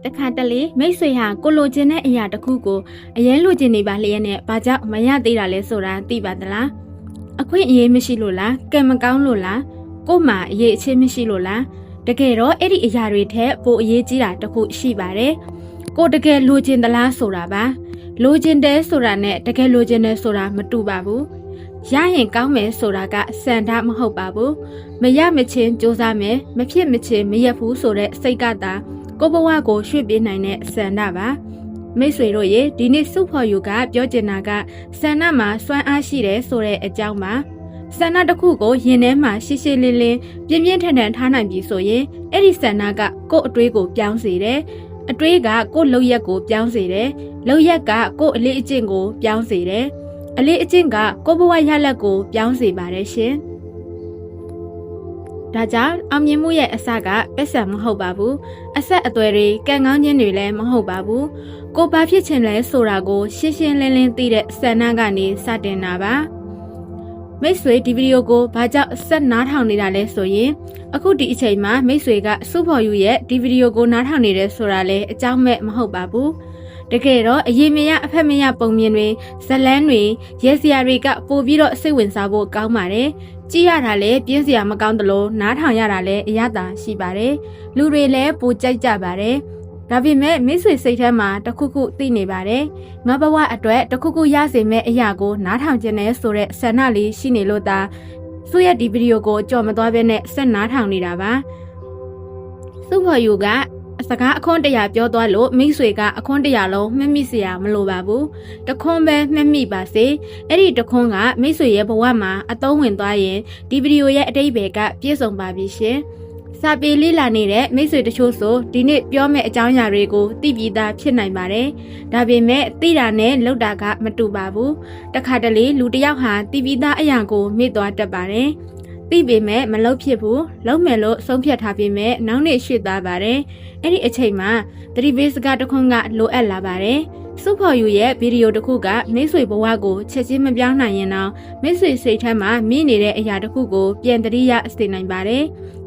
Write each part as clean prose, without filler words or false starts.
တခါတလေမိတ်ဆွေဟာကိုလိုချင်တဲ့အရာတစ်ခုကိုအရင်လိုချင်နေပါလျက်နဲ့ဘာကြောင့်မရသေးတာလဲဆိုတာသိပါသလားအခွင့်အရေးမရှိလို့လားကံမကောင်းလို့လားကို့မှာအရေးအချင်းမရှိလို့လားတကယ်တော့အဲ့ဒီအရာတွေထက်ပိုအရေးကြီးတာတစ်ခုရှိပါတယ်ကိုတကယ်လိုချင်သလားဆိုတာပါလိုချင်တယ်ဆိုတာနဲ့တကယ်လိုချင်တယ်ဆိုတာမတူပါဘူးရရင်ကောင်းမယ်ဆိုတာကစံထားမဟုတ်ပါဘူးမရမချင်းစူးစမ်းမယ်မဖြစ်မချင်းမရက်ဘူးဆိုတဲ့စိတ်ကသာကိုဘဝကိုရွှေ့ပေးနိုင်တဲ့စံတာပါမိတ်ဆွေတို့ရေဒီနေ့စုဖော်ယူကပြောချင်တာကစံနာမှာစွမ်းအားရှိတယ်ဆိုတဲ့အကြောင်းပါစံနာတစ်ခုကိုရင်ထဲမှာရှင်းရှင်းလင်းလင်းပြင်းပြင်းထန်ထန်ထားနိုင်ပြီဆိုရင်အဲ့ဒီစံနာကကို့အတွေးကိုပြောင်းစေတယ်အတွေးကကို့လုပ်ရက်ကိုပြောင်းစေတယ်လုပ်ရက်ကကို့အလေးအကျင့်ကိုပြောင်းစေတယ်အလေးအကျင့်ကကို့ဘဝရလဒ်ကိုပြောင်းစေပါတယ်ရှင်ဒါကြောင့်အောင်မြင်မှုရဲ့အစကပက်ဆံမဟုတ်ပါဘူးအဆက်အသွယ်တွေကံကောင်းခြင်းတွေလည်းမဟုတ်ပါဘူးကိုဘာဖြစ်ချင်လဲဆိုတာကိုရှင်းရှင်းလင်းလင်းသိတဲ့စံနှံကနေစတင်တာပါမိတ်ဆွေဒီဗီဒီယိုကိုဘာကြောင့်ဆက်နားထောင်နေတာလဲဆိုရင်အခုဒီအချိန်မှာမိတ်ဆွေကစုဖော်ယူရဲ့ဒီဗီဒီယိုကိုနားထောင်နေတယ်ဆိုတာလည်းအကြောင်းမဲ့မဟုတ်ပါဘူးတကယ်တော့အရေးမရအဖက်မရပုံမြင်တွေဇလန်းတွေရဲစရာတွေကပို့ပြီးတော့စိတ်ဝင်စားဖို့ကောင်းပါတယ်ကြည့်ရတာလည်းပြင်းစရာမကောင်းသလိုနားထောင်ရတာလည်းအရသာရှိပါတယ်လူတွေလည်းပိုကြိုက်ကြပါတယ်ဒါပေမဲ့မိတ်ဆွေစိတ်ထဲမှာတခုခုသိနေပါတယ်ငါဘဝအတွက်တခုခုရစေမဲ့အရာကိုနားထောင်ခြင်းနဲ့ဆိုတဲ့ဆန္ဒလေးရှိနေလို့သာသူ့ရဲ့ဒီဗီဒီယိုကိုကြော်မသွားဘဲနဲ့ဆက်နားထောင်နေတာပါစုဖော်ယူကစကားအခွန်းတရာပြောသွားလို့မိတ်ဆွေကအခွန်းတရာလုံးမှတ်မိစရာမလိုပါဘူးတခွန်းပဲမှတ်မိပါစေအဲ့ဒီတခွန်းကမိတ်ဆွေရဲ့ဘဝမှာအသုံးဝင်သွားရင်ဒီဗီဒီယိုရဲ့အတိတ်ဘယ်ကပြည့်စုံပါပြီရှင်စာပေလေးလာနေတဲ့မိတ်ဆွေတချို့ဆိုဒီနေ့ပြောမယ့်အကြောင်းအရာတွေကိုသိပြီးသားဖြစ်နိုင်ပါတယ်ဒါပေမဲ့သိတာနဲ့လုပ်တာကမတူပါဘူးတခါတလေလူတစ်ယောက်ဟာသိပြီးသားအရာကိုမေ့သွားတတ်ပါတယ်သိပေမဲ့မလုပ်ဖြစ်ဘူးလုပ်မယ်လို့ဆုံးဖြတ်ထားပေမဲ့နောက်နေ့ရွှေ့သွားပါတယ်အဲ့ဒီအချိန်မှာသတိပေးစကားတစ်ခွန်းကလိုအပ်လာပါတယ်စုဖော်ယူရဲ့ဗီဒီယိုတစ်ခုကမိတ်ဆွေဘဝကိုချက်ချင်းမပြောင်းနိုင်ရင်တော့မိတ်ဆွေစိတ်ထဲမှာမိနေတဲ့အရာတစ်ခုကိုပြန်သတိရစေနိုင်ပါတယ်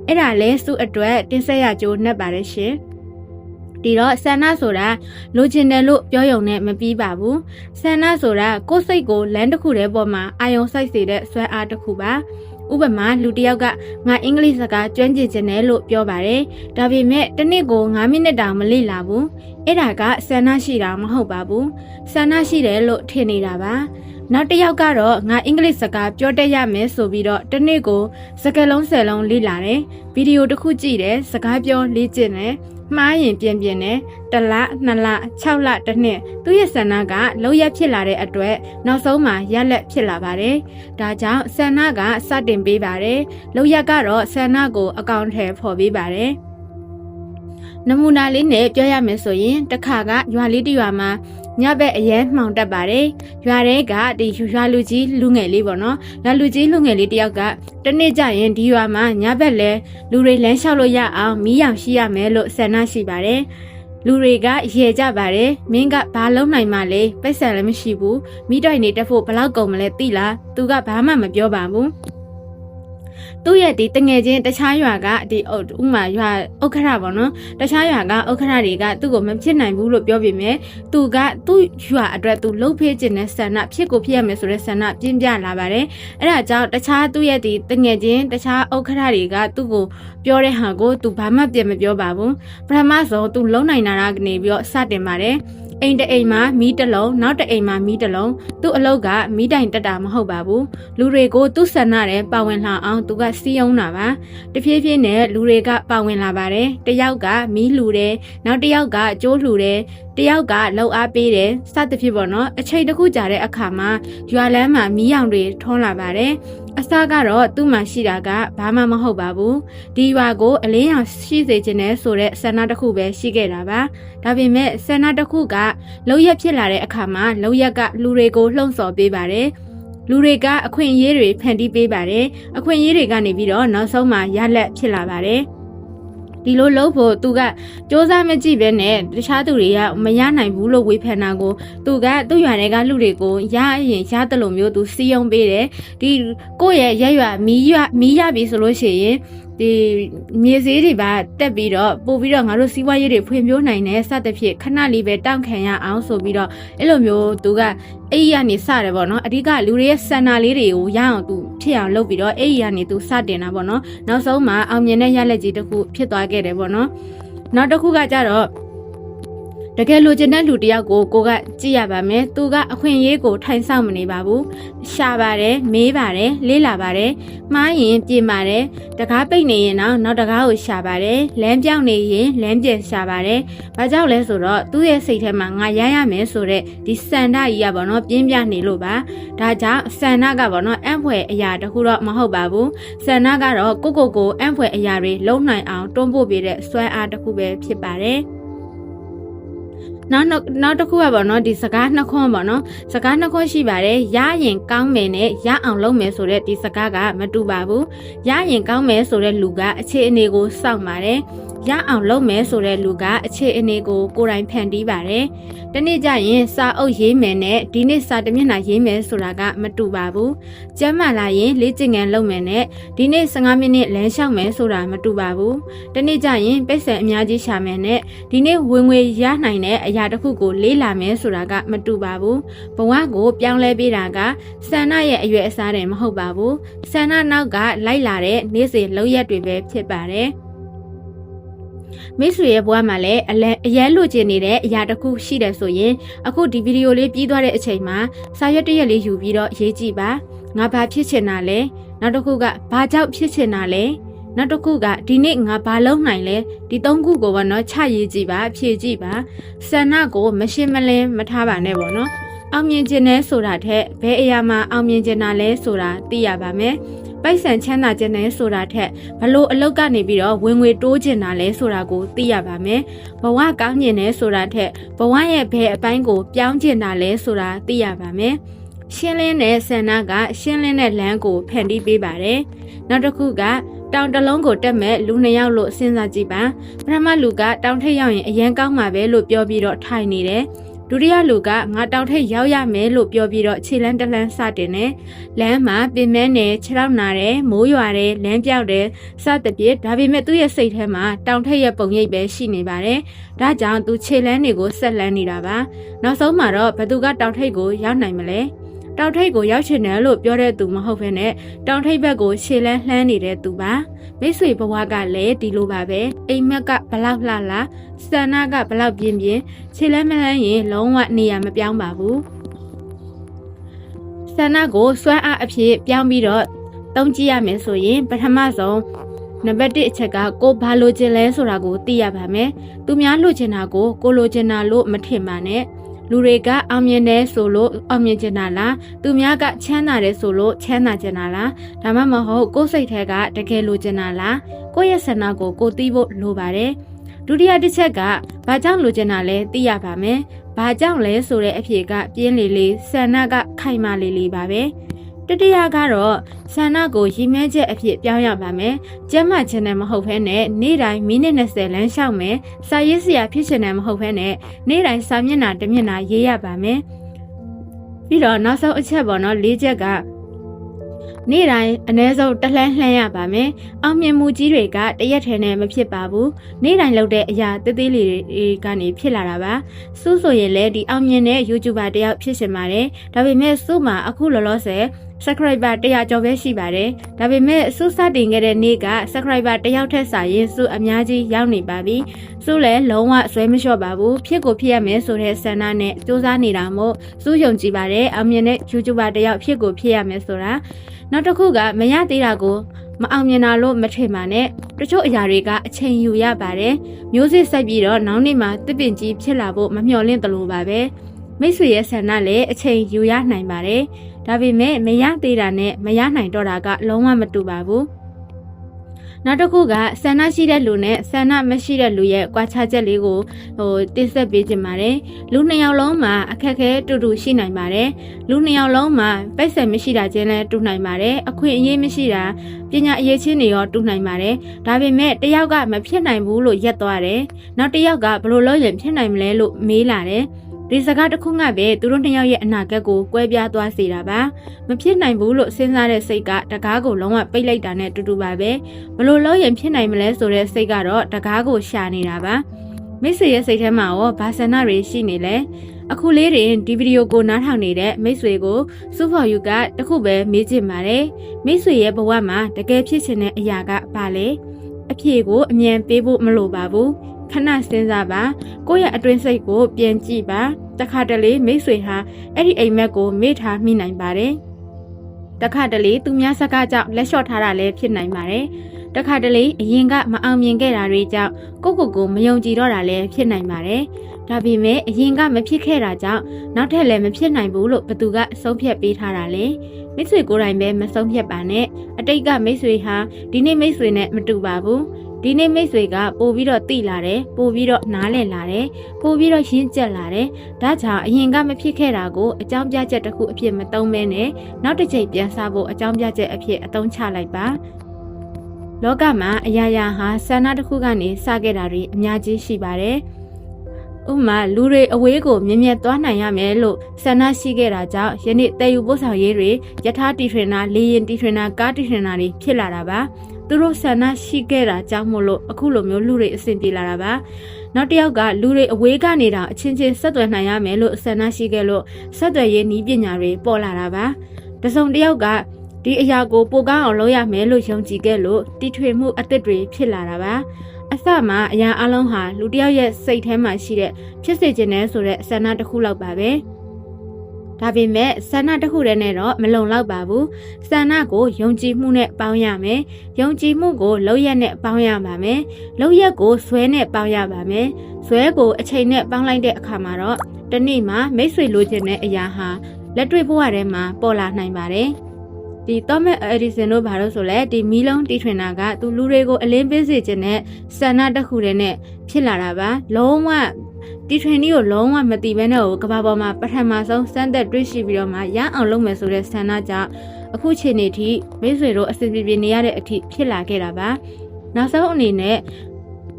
အဲ့ဒါလဲစုအတွက်တင်ဆက်ရကြိုးနှက်ပါတယ်ရှင်ဒီတော့ဆန္ဒဆိုတာလိုချင်တယ်လို့ပြောရုံနဲ့မပြီးပါဘူးဆန္ဒဆိုတာကိုယ်စိတ်ကိုလမ်းတစ်ခုတည်းပေါ်မှာအာရုံစိုက်စေတဲ့စွမ်းအားတစ်ခုပါဥပမာလူတစ်ယောက်ကငါအင်္ဂလိပ်စကားကျွမ်းကျင်ချင်တယ်လို့ပြောပါတယ်ဒါပေမဲ့တစ်နေ့ကို9မိနစ်တောင်မလေ့လာဘူးအဲ့ဒါကဆန္ဒရှိတာမဟုတ်ပါဘူးဆန္ဒရှိတယ်လို့ထင်နေတာပါနောက်တစ်ယောက်ကတော့ငါအင်္ဂလိပ်စကားပြောတတ်ရမယ်ဆိုပြီးတော့တစ်နေ့ကိုစကားလုံး10လုံးလေ့လာတယ်ဗီဒီယိုတစ်ခုကြည့်တယ်စကားပြောလေ့ကျင့်တယ်မှားရင်ပြင်တယ်1လ2လ6လတစ်နှစ်သူ့ရဲ့ဆန္ဒကလောက်ရဖြစ်လာတဲ့အတွက်နောက်ဆုံးမှာရလက်ဖြစ်လာပါတယ်ဒါကြောင့်ဆန္ဒကစတင်ပေးပါတယ်လောက်ရကတော့ဆန္ဒကိုအကောင့်ထဲဖော်ပေးပါတယ်နမူနာလေးနဲ့ပြောရမယ်ဆိုရင်တစ်ခါကရွာလေးတစ်ရွာမှာညဘက်အရင်မှောင်တက်ပါတယ်ရွာထဲကဒီရွာလူကြီးလူငယ်လေးပေါ့နော်ရွာလူကြီးလူငယ်လေးတယောက်ကတနေ့ကျရင်ဒီရွာမှာညဘက်လဲလူတွေလမ်းလျှောက်လို့ရအောင်မီးရောင်ရှိရမယ်လို့ဆန္ဒရှိပါတယ်လူတွေကရေကြပါတယ်မင်းကဘာလုံးနိုင်မှလဲပိတ်ဆံလည်းမရှိဘူးမိတိုင်နေတက်ဖို့ဘလောက်ကုန်မလဲသိလားသူကဘာမှမပြောပါဘူးသူ့ရဲ့ဒီတငယ်ချင်းတခြားရွာကဒီဥမာရွာဥက္ခရပေါ့နော်တခြားရွာကဥက္ခရတွေကသူ့ကိုမဖြစ်နိုင်ဘူးလို့ပြောပေမဲ့သူကသူ့ရွာအတွက်သူလှုပ်ဖေးခြင်းနဲ့ဆန္ဒဖြစ်ကိုဖြစ်ရမယ်ဆိုတဲ့ဆန္ဒပြင်းပြလာပါတယ်အဲ့ဒါကြောင့်တခြားသူ့ရဲ့ဒီတငယ်ချင်းတခြားဥက္ခရတွေကသူ့ကိုပြောတဲ့ဟာကိုသူဘာမှပြန်မပြောပါဘူးပထမဆုံးသူလုံနိုင်တာကနေပြီးတော့စတင်ပါတယ်အိမ်တအိမ်မှာမီးတစ်လုံးနောက်တစ်အိမ်မှာမီးတစ်လုံးသူ့အလုပ်ကမီးတိုင်တက်တာမဟုတ်ပါဘူးလူတွေကိုသူ့ဆန္ဒနဲ့ပါဝင်လာအောင်သူကစီးယုံတာပါတဖြည်းဖြည်းနဲ့လူတွေကပါဝင်လာပါတယ်တယောက်ကမီးလှူတယ်နောက်တစ်ယောက်ကကြိုးလှူတယ်တယောက်ကလှုပ်အားပေးတယ်စသဖြင့်ပေါ့နော်အချိန်တစ်ခုကြာတဲ့အခါမှာရွာလမ်းမှာမီးရောင်တွေထွန်းလာပါတယ်အစကတော့သူ့မှာရှိတာကဘာမှမဟုတ်ပါဘူးဒီရွာကိုအလင်းရောင်ရှိစေခြင်းနဲ့ဆိုတဲ့ဆန္ဒတစ်ခုပဲရှိခဲ့တာပါဒါပေမဲ့ဆန္ဒတစ်ခုကလောက်ရက်ဖြစ်လာတဲ့အခါမှာလောက်ရက်ကလူတွေကိုလှုံ့ဆော်ပေးပါတယ်လူတွေကအခွင့်အရေးတွေဖန်တီးပေးပါတယ်အခွင့်အရေးတွေကနေပြီးတော့နောက်ဆုံးမှာရလက်ဖြစ်လာပါတယ်ဒီလိုလုပ်ဖို့သူကစ조사မကြည့်ပဲနဲ့တခြားသူတွေကမရနိုင်ဘူးလို့ဝေဖန်တာကိုသူကသူ့ရွာတွေကလူတွေကိုရရင်ရတယ်လို့မျိုးသူစီယုံပေးတယ်ဒီကိုယ့်ရဲ့ရက်ရွာမီးရပြီဆိုလို့ရှိရင် ဒီမြေစည်းတွေပါတက်ပြီးတော့ပို့ပြီးတော့ငါတို့စီးပွားရေးတွေဖွံ့ဖြိုးနိုင်တယ်စသဖြင့်ခဏလေးပဲတောင့်ခံရအောင်ဆိုပြီးတော့အဲ့လိုမျိုးသူကအဲ့ဒီကနေစတယ်ပေါ့နော်အဓိကလူတွေရဲ့စန္ဒာလေးတွေကိုရအောင်သူဖြစ်အောင်လုပ်ပြီးတော့အဲ့ဒီကနေသူစတင်တာပေါ့နော်နောက်ဆုံးမှာအောင်မြင်တဲ့ရလဒ်ကြီးတစ်ခုဖြစ်သွားခဲ့တယ်ပေါ့နော်နောက်တစ်ခုကကြတော့တကယ်လိုချင်တဲ့လူတယောက်ကိုကကြည့်ရပါမယ်သူကအခွင့်အရေးကိုထိုင်ဆောင်မနေပါဘူးရှာပါတယ်မေးပါတယ်လေးလာပါတယ်မှားရင်ပြင်ပါတယ်တကားပိတ်နေရင်နောက်တကားကိုရှာပါတယ်လမ်းပြောင်းနေရင်လမ်းပြန်ရှာပါတယ်ဘာကြောင့်လဲဆိုတော့သူ့ရဲ့စိတ်ထဲမှာငါရရမယ်ဆိုတဲ့ဒီစန္ဒကြီးကပေါ့နော်ပြင်းပြနေလို့ပါဒါကြောင့်စန္ဒကပေါ့နော်အံ့ဖွယ်အရာတခုတော့မဟုတ်ပါဘူးစန္ဒကတော့ကိုအံ့ဖွယ်အရာတွေလုံးနိုင်အောင်တွန်းပို့ပေးတဲ့စွမ်းအားတစ်ခုပဲဖြစ်ပါတယ်နောက်တစ်ခုကပေါ့နော်ဒီစကားနှစ်ခွန်းပေါ့နော်စကားနှစ်ခွန်းရှိပါတယ်ရရင်ကောင်းမယ်နဲ့ရအောင်လုပ်မယ်ဆိုတဲ့ဒီစကားကမတူပါဘူးရရင်ကောင်းမယ်ဆိုတဲ့လူကအခြေအနေကိုစောင့်ပါတယ်ရအောင်လုပ်မယ်ဆိုတဲ့လူကအခြေအနေကိုကိုယ်တိုင်ဖန်တီးပါတယ်တနေ့ကျရင်စာအုပ်ရေးမယ်နဲ့ဒီနေ့စာတစ်မျက်နှာရေးမယ်ဆိုတာကမတူပါဘူးကျမ်းမာလာရင်လေ့ကျင့်ခန်းလုပ်မယ်နဲ့ဒီနေ့15မိနစ်လမ်းလျှောက်မယ်ဆိုတာမတူပါဘူးတနေ့ကျရင်ပိတ်စံအများကြီးရှာမယ်နဲ့ဒီနေ့ဝင်ငွေရနိုင်တဲ့အရာတစ်ခုကိုလေးလာမယ်ဆိုတာကမတူပါဘူးဘဝကိုပြောင်းလဲပေးတာကဆန္ဒရဲ့အရွယ်အစားတွေမဟုတ်ပါဘူးဆန္ဒနောက်ကလိုက်လာတဲ့နေ့စဉ်လုပ်ရက်တွေပဲဖြစ်ပါတယ်မိတ်ဆွေရဲ့ဘဝမှာလည်းအရန်လိုချင်နေတဲ့အရာတစ်ခုရှိတယ်ဆိုရင်အခုဒီဗီဒီယိုလေးပြီးသွားတဲ့အချိန်မှာစာရွက်တစ်ရက်လေးယူပြီးတော့ရေးကြည့်ပါငါဘာဖြစ်ချင်တာလဲနောက်တစ်ခုကဘာကြောင့်ဖြစ်ချင်တာလဲနောက်တစ်ခုကဒီနေ့ငါဘာလုပ်နိုင်လဲဒီသုံးခုကိုပေါ့နော်ချရေးကြည့်ပါဖြည့်ကြည့်ပါဆန္ဒကိုမရှင်းမလင်းမထားပါနဲ့ပေါ့နော်အောင်မြင်ခြင်းနဲ့ဆိုတာထက်ဘယ်အရာမှာအောင်မြင်ခြင်းတာလဲဆိုတာသိရပါမယ်ပိုက်ဆံချမ်းသာခြင်းနဲ့ဆိုတာထက်ဘလို့အလုပ်ကနေပြီးတော့ဝင်ငွေတိုးခြင်းတာလဲဆိုတာကိုသိရပါမယ်ဘဝကောင်းခြင်းနဲ့ဆိုတာထက်ဘဝရဲ့ဘယ်အပိုင်းကိုပြောင်းခြင်းတာလဲဆိုတာသိရပါမယ်ရှင်းလင်းတဲ့ဆန္ဒကရှင်းလင်းတဲ့လမ်းကိုဖန်တီးပေးပါတယ်နောက်တစ်ခုကတောင်တလုံးကိုတက်မဲ့လူနှစ်ယောက်လို့စဉ်းစားကြည့်ပါပထမလူကတောင်ထိပ်ရောက်ရင်အရန်ကောင်းမှာပဲလို့ပြောပြီးတော့ထိုင်နေတယ်ဒုတိယလူကငါတောင်ထိပ်ရောက်ရမယ်လို့ပြောပြီးတော့ခြေလမ်းတစ်လမ်းစတင်တယ်လမ်းမှာပင်မဲနဲ့ခြေထောက်နာတယ်မိုးရွာတယ်လမ်းပြောက်တယ်စသဖြင့်ဒါပေမဲ့သူ့ရဲ့စိတ်ထဲမှာတောင်ထိပ်ရဲ့ပုံရိပ်ပဲရှိနေပါတယ်ဒါကြောင့်သူခြေလမ်းတွေကိုဆက်လန်းနေတာပါနောက်ဆုံးမှာတော့ဘသူကတောင်ထိပ်ကိုရောက်နိုင်မလဲတောင်ထိပ်ကိုရောက်ချင်တယ်လို့ပြောတဲ့သူမဟုတ်ဘဲနဲ့တောင်ထိပ်ဘက်ကိုခြေလန်းလှမ်းနေတဲ့သူပါမိတ်ဆွေဘဝကလည်းဒီလိုပါပဲအိမ်မက်ကဘလောက်လှလှစန္ဒကဘလောက်ပြင်းပြင်းခြေလန်းမလှမ်းရင်လုံးဝနေရာမပြောင်းပါဘူးစန္ဒကိုစွမ်းအားအဖြစ်ပြောင်းပြီးတော့သုံးကြည့်ရမယ်ဆိုရင်ပထမဆုံးနံပါတ်1အချက်ကကိုဘာလိုချင်လဲဆိုတာကိုသိရပါမယ်သူများလိုချင်တာကိုလိုချင်တာလို့မထင်ပါနဲ့လူတွေကအောင်မြင်တယ်ဆိုလို့အောင်မြင်ချင်တာလားသူများကချမ်းသာတယ်ဆိုလို့ချမ်းသာချင်တာလားဒါမှမဟုတ်ကိုယ်စိတ်ထဲကတကယ်လိုချင်တာလားကိုယ့်ရဲ့ဆန္ဒကိုသိဖို့လိုပါတယ်ဒုတိယတစ်ချက်ကဘာကြောင့်လိုချင်တာလဲသိရပါမယ်ဘာကြောင့်လဲဆိုတဲ့အဖြေကပြင်းလေဆန္ဒကခိုင်မာလေပါပဲတတိယကတော့ဆန္ဒကိုရည်မှန်းချက်အဖြစ်ပြောင်းရပါမယ်ကျမ်းမာခြင်းနဲ့မဟုတ်ဘဲနဲ့နေ့တိုင်းမိနစ်20လမ်းလျှောက်မယ်စာရေးစရာဖြစ်ချင်တယ်မဟုတ်ဘဲနဲ့နေ့တိုင်းစာမျက်နှာတစ်မျက်နှာရေးရပါမယ်ပြီးတော့နောက်ဆုံးအချက်ပေါ့နော်၄ချက်ကနေ့တိုင်းအနည်းဆုံးတစ်လှမ်းလှမ်းရပါမယ်အောင်မြင်မှုကြီးတွေကတရက်ထဲနဲ့မဖြစ်ပါဘူးနေ့တိုင်းလုပ်တဲ့အရာသေးသေးလေးတွေကနေဖြစ်လာတာပါစူးဆိုရင်လည်းဒီအောင်မြင်တဲ့ YouTuber တယောက်ဖြစ်ရှင်ပါတယ်ဒါပေမဲ့စူးမှာအခုလောလောဆယ် subscriber 100ကျော်ပဲရှိပါတယ်ဒါပေမဲ့စူးစတင်ခဲ့တဲ့နေ့က subscriber တယောက်ထက်စာရင်စူးအများကြီးရောက်နေပါပြီစူးလည်းလုံးဝဆွဲမလျှော့ပါဘူးဖြစ်ကိုဖြစ်ရမယ်ဆိုတဲ့ဆန္ဒနဲ့စူးစမ်းနေတာမို့စူးယုံကြည်ပါတယ်အောင်မြင်တဲ့ YouTuber တယောက်ဖြစ်ကိုဖြစ်ရမယ်ဆိုတာနောက်တစ်ခုကမရသေးတာကိုမအောင်မြင်တာလို့မထင်ပါနဲ့တချို့အရာတွေကအချိန်ယူရပါတယ်မျိုးစစ်စိုက်ပြီးတော့နောက်နေ့မှာတစ်ပင်ကြီးဖြစ်လာဖို့မမျှော်လင့်တလို့ပါပဲမိတ်ဆွေရဲ့ဆန္ဒလည်းအချိန်ယူရနိုင်ပါတယ်ဒါပေမဲ့မရသေးတာနဲ့မရနိုင်တော့တာကလုံးဝမတူပါဘူးနောက်တစ်ခုကဆန္ဒရှိတဲ့လူနဲ့ဆန္ဒမရှိတဲ့လူရဲ့ကွာခြားချက်လေးကိုတင်ဆက်ပေးချင်ပါတယ်လူနှစ်ယောက်လုံးမှာအခက်အခဲတူတူရှိနိုင်ပါတယ်လူနှစ်ယောက်လုံးမှာပိတ်ဆက်မရှိတာချင်းလည်းတူနိုင်ပါတယ်အခွင့်အရေးမရှိတာပညာအရေးချင်းတွေရောတူနိုင်ပါတယ်ဒါပေမဲ့တယောက်ကမဖြစ်နိုင်ဘူးလို့ရက်သွားတယ်နောက်တစ်ယောက်ကဘယ်လိုလုပ်ရင်ဖြစ်နိုင်မလဲလို့မေးလာတယ်တ ဒီစကားတစ်ခုကပဲသူတို့နှစ်ယောက်ရဲ့အနာဂတ်ကိုကွဲပြားသွားစေတာပါမဖြစ်နိုင်ဘူးလို့စဉ်းစားတဲ့စိတ်ကတကားကိုလုံးဝပိတ်လိုက်တာနဲ့တူတူပါပဲဘလို့လို့ရင်ဖြစ်နိုင်မလဲဆိုတဲ့စိတ်ကတော့တကားကိုရှာနေတာပါမိတ်ဆွေရဲ့စိတ်ထဲမှာရောဘာဆန္ဒတွေရှိနေလဲအခုလေးတင်ဒီဗီဒီယိုကိုနားထောင်နေတဲ့မိတ်ဆွေကိုစုဖော်ယူကတခုပဲမေးချင်ပါတယ်မိတ်ဆွေရဲ့ဘဝမှာတကယ်ဖြစ်ချင်တဲ့အရာကဘာလဲအဖြေကိုအမြန်ပေးဖို့မလိုပါဘူးခဏစဉ်းစားပါကိုယ့်ရဲ့အတွင်းစိတ်ကိုပြန်ကြည့်ပါတခါတလေမိတ်ဆွေဟာအဲ့ဒီအိမ်မက်ကိုမေ့ထားမိနိုင်ပါတယ်တခါတလေသူများစကားကြောင့်လက်လျှော့ထားတာလည်းဖြစ်နိုင်ပါတယ်တခါတလေအရင်ကမအောင်မြင်ခဲ့တာတွေကြောင့်ကိုမယုံကြည်တော့တာလည်းဖြစ်နိုင်ပါတယ်ဒါပေမဲ့အရင်ကမဖြစ်ခဲ့တာကြောင့်နောက်ထပ်လည်းမဖြစ်နိုင်ဘူးလို့ဘသူကအဆုံးဖြတ်ပေးထားတာလေမိတ်ဆွေကိုယ်တိုင်ပဲမဆုံးဖြတ်ပါနဲ့အတိတ်ကမိတ်ဆွေဟာဒီနေ့မိတ်ဆွေနဲ့မတူပါဘူးဒီနေ့မိတ်ဆွေကပို့ပြီးတော့တိလာတယ်ပို့ပြီးတော့နားလည်လာတယ်ပို့ပြီးတော့ရင်းကျက်လာတယ်ဒါကြောင့်အရင်ကမဖြစ်ခဲ့တာကိုအကြောင်းပြချက်တစ်ခုအဖြစ်မသုံးမဲနဲ့နောက်တစ်ချိန်ပြန်စားဖို့အကြောင်းပြချက်အဖြစ်အသုံးချလိုက်ပါလောကမှာအရာရာဟာဆန္ဒတစ်ခုကနေစခဲ့တာတွေအများကြီးရှိပါတယ်ဥပမာလူတွေအဝေးကိုမြင်မြတ်သွားနိုင်ရမယ်လို့ဆန္ဒရှိခဲ့တာကြောင့်ယနေ့တည်ယူပို့ဆောင်ရေးတွေယထာတီထွင်တာလေရင်တီထွင်တာကားတီထွင်တာတွေဖြစ်လာတာပါသူတို့ဆန္ဒရှိခဲ့တာကြောင့်မို့လို့အခုလိုမျိုးလူတွေအဆင်ပြေလာတာပါနောက်တစ်ယောက်ကလူတွေအဝေးကနေတောင်အချင်းချင်းဆက်သွယ်နိုင်ရမယ်လို့ဆန္ဒရှိခဲ့လို့ဆက်သွယ်ရေးနည်းပညာတွေပေါ်လာတာပါတစုံတစ်ယောက်ကဒီအရာကိုပိုကောင်းအောင်လုပ်ရမယ်လို့ယုံကြည်ခဲ့လို့တီထွင်မှုအသစ်တွေဖြစ်လာတာပါအစမှာအရာအလုံးဟာလူတစ်ယောက်ရဲ့စိတ်ထဲမှာရှိတဲ့ဖြစ်စေခြင်းနဲ့ဆိုတဲ့ဆန္ဒတစ်ခုလောက်ပါပဲဒါပေမဲ့ဆန္ဒတစ်ခုတည်းနဲ့တော့မလုံလောက်ပါဘူးဆန္ဒကိုယုံကြည်မှုနဲ့ပေါင်းရမယ်ယုံကြည်မှုကိုလောက်ရက်နဲ့ပေါင်းရပါမယ်လောက်ရက်ကိုဇွဲနဲ့ပေါင်းရပါမယ်ဇွဲကိုအချိန်နဲ့ပေါင်းလိုက်တဲ့အခါမှာတော့တနေ့မှာမိတ်ဆွေလိုချင်တဲ့အရာဟာလက်တွေ့ဘဝထဲမှာပေါ်လာနိုင်ပါတယ်ဒီသောမတ်အဒီဆန်တို့ဘာလို့ဆိုလဲဒီမီးလုံးတီထွင်တာကသူလူတွေကိုအလင်းပေးစေခြင်းနဲ့ဆန္ဒတစ်ခုတည်းနဲ့ဖြစ်လာတာပါလုံးဝတီထွင်နည်းကိုလုံးဝမသိဘဲနဲ့ကဘာပေါ်မှာပထမဆုံးစမ်းသက်တွေ့ရှိပြီးတော့မှရအောင်လုပ်မယ်ဆိုတဲ့ဆန္ဒကြောင့်အခုချိန်နေထိမိတ်ဆွေတို့အစဉ်ပြေပြေနေရတဲ့အထိဖြစ်လာခဲ့တာပါနောက်ဆုံးအနေနဲ့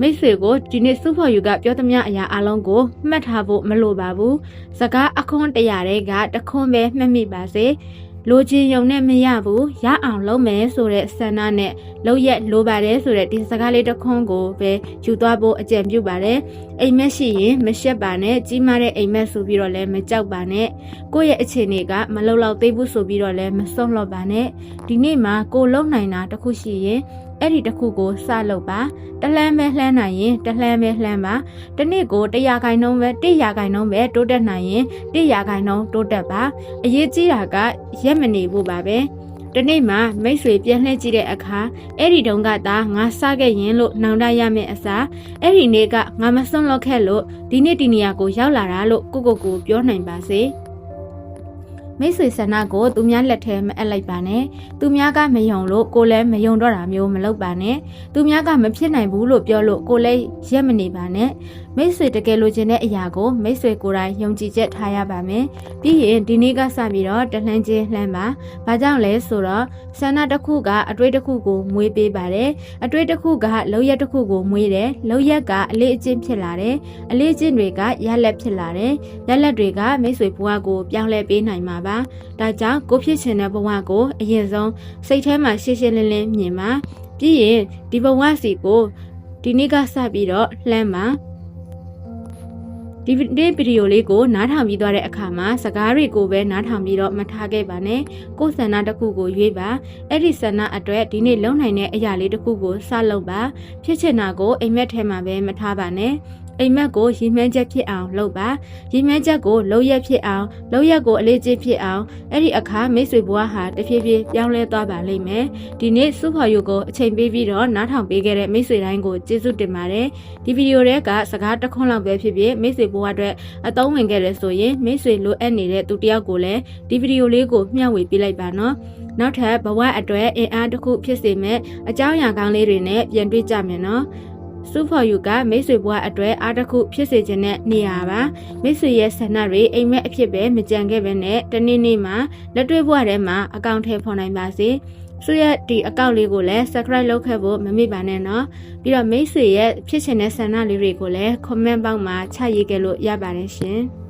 မိတ်ဆွေကိုဒီနေ့စုဖော်ယူကပြောသမျှအရာအလုံးကိုမှတ်ထားဖို့မလိုပါဘူးစကားအခွန်း100တဲ့ကတခွန်းပဲမှတ်မိပါစေလိုချင်ယုံနဲ့မရဘူးရအောင်လုပ်မယ်ဆိုတဲ့ဆန္ဒနဲ့လုပ်ရက်လိုပါတယ်ဆိုတဲ့ဒီစကားလေးတစ်ခွန်းကိုပဲယူသွားဖို့အကြံပြုပါတယ်အိမ်မက်ရှိရင်မရှက်ပါနဲ့ကြီးမားတဲ့အိမ်မက်ဆိုပြီးတော့လည်းမကြောက်ပါနဲ့ကိုယ့်ရဲ့အခြေအနေကမလုံလောက်သေးဘူးဆိုပြီးတော့လည်းမစွန့်လွတ်ပါနဲ့ဒီနေ့မှာကိုလုံနိုင်တာတစ်ခုရှိရင်အဲ့ဒီတစ်ခုကိုစလုပ်ပါတလှမ်းပဲလှမ်းနိုင်ရင်တလှမ်းပဲလှမ်းပါတနေ့ကို100%ပဲ100%ပဲတိုးတက်နိုင်ရင်100%တိုးတက်ပါအရေးကြီးတာကရက်မနေဘူးပါပဲတနေ့မှာမိတ်ဆွေပြန်လှည့်ကြည့်တဲ့အခါအဲ့ဒီတုန်းကသာငါစခဲ့ရင်လို့နှောင်တရမယ့်အစားအဲ့ဒီနေ့ကငါမစွန့်လွတ်ခဲ့လို့ဒီနေ့ဒီနေရာကိုရောက်လာတာလို့ကိုပြောနိုင်ပါစေမိတ်ဆွေဆန္ဒကိုသူများလက်ထဲမအပ်လိုက်ပါနဲ့သူများကမယုံလို့ကိုလည်းမယုံတော့တာမျိုးမလုပ်ပါနဲ့သူများကမဖြစ်နိုင်ဘူးလို့ပြောလို့ကိုလည်းရက်မနေပါနဲ့မိတ်ဆွေတကယ်လိုချင်တဲ့အရာကိုမိတ်ဆွေကိုယ်တိုင်ယုံကြည်ချက်ထားရပါမယ်ပြီးရင်ဒီနေ့ကစပြီးတော့တလှမ်းချင်းလှမ်းပါဘာကြောင့်လဲဆိုတော့ဆန္ဒတစ်ခုကအတွေ့တစ်ခုကိုမွေးပေးပါတယ်အတွေ့တစ်ခုကလောက်ရက်တစ်ခုကိုမွေးတယ်လောက်ရက်ကအလေးအကျင့်ဖြစ်လာတယ်အလေးအကျင့်တွေကရလက်ဖြစ်လာတယ်ရလက်တွေကမိတ်ဆွေဘဝကိုပြောင်းလဲပေးနိုင်မှာပါဒါကြောင့်ကိုဖြစ်ချင်တဲ့ဘဝကိုအရင်ဆုံးစိတ်ထဲမှာရှင်းရှင်းလင်းလင်းမြင်ပါပြီးရင်ဒီဘဝစီကိုဒီနေ့ကစပြီးတော့လှမ်းပါဒီဗီဒီယိုလေးကိုနားထောင်ပြီးသွားတဲ့အခါမှာစကားတွေကိုပဲနားထောင်ပြီးတော့မထားခဲ့ပါနဲ့ကိုယ်ဆန္ဒတစ်ခုကိုရွေးပါအဲ့ဒီဆန္ဒအတွက်ဒီနေ့လုံနိုင်တဲ့အရာလေးတစ်ခုကိုစလုပ်ပါဖြစ်ချင်တာကိုအိမ်မက်ထဲမှာပဲမထားပါနဲ့အိမ်မက်ကိုရည်မှန်းချက်ဖြစ်အောင်လုပ်ပါရည်မှန်းချက်ကိုလုပ်ရက်ဖြစ်အောင်လုပ်ရက်ကိုအလေးကျင့်ဖြစ်အောင်အဲ့ဒီအခါမိတ်ဆွေဘဝဟာတဖြည်းဖြည်းပြောင်းလဲသွားပါလိမ့်မယ်ဒီနေ့စုဖော်ယူကိုအချိန်ပေးပြီးတော့နားထောင်ပေးခဲ့တဲ့မိတ်ဆွေတိုင်းကိုကျေးဇူးတင်ပါတယ်ဒီဗီဒီယိုတွေကစကားတစ်ခွန်းလောက်ပဲဖြစ်ဖြစ်မိတ်ဆွေဘဝအတွက်အသုံးဝင်ခဲ့တယ်ဆိုရင်မိတ်ဆွေလိုအပ်နေတဲ့သူတယောက်ကိုလည်းဒီဗီဒီယိုလေးကိုမျှဝေပေးလိုက်ပါနော်နောက်ထပ်ဘဝအတွက်အင်အားတစ်ခုဖြစ်စေမဲ့အကြောင်းအရာကောင်းလေးတွေနဲ့ပြန်တွေ့ကြမယ်နော်စုဖော်ယူကမိတ်ဆွေဘဝအတွက်အားတစ်ခုဖြစ်စေခြင်းနဲ့နေရာပါမိတ်ဆွေရဲ့ဆန္ဒတွေအိမ်မက်အဖြစ်ပဲမကြံခဲ့ပဲနဲ့တနေ့နေ့မှာလက်တွေ့ဘဝထဲမှာအကောင့်ထဲပေါ်နိုင်ပါစေဆွေရဲ့ဒီအကောင့်လေးကိုလည်း subscribe လုပ်ခဲ့ဖို့မမေ့ပါနဲ့နော်ပြီးတော့မိတ်ဆွေရဲ့ဖြစ်ချင်တဲ့ဆန္ဒလေးတွေကိုလည်း comment box မှာချရေးခဲ့လို့ရပါတယ်ရှင်